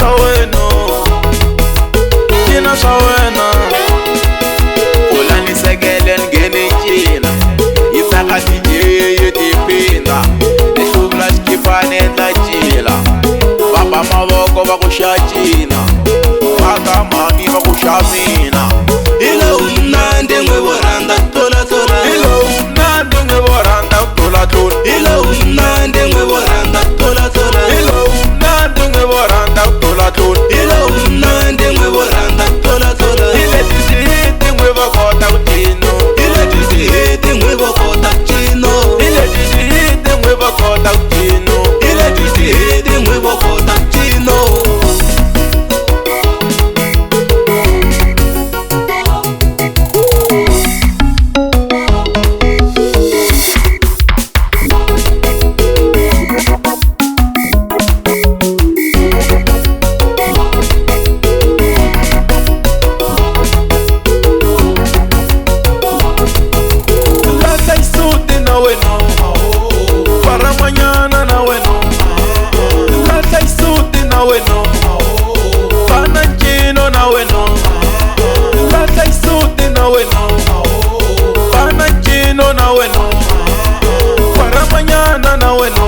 swa wena, cina swa wena. Ulani sekele ngene cina, isaka DJ yetipinda, neshubla skipane ndla cila. Baba mavoko vakusha cina, baka mami vakusha mina. Ilo umnandi ngweboranda tola tola, Ilo umnandi ngweboranda tola tola, ilo umnandi ngweboranda tola tola, ilo umnandi ngweboranda tola tola, ilo umnandi ngweboranda tola tola. ile tisihiti ngwebakota utino, Ile tisihiti ngwebokota chino, ile tisihiti ngwebakota utino. ile tisihiti ngwebokota chino. Lata isuti na wena, para mañana na wena. Lata isuti na wena, pana chino na wena. Lata isuti na wena, pana chino na wena. Para mañana na wena.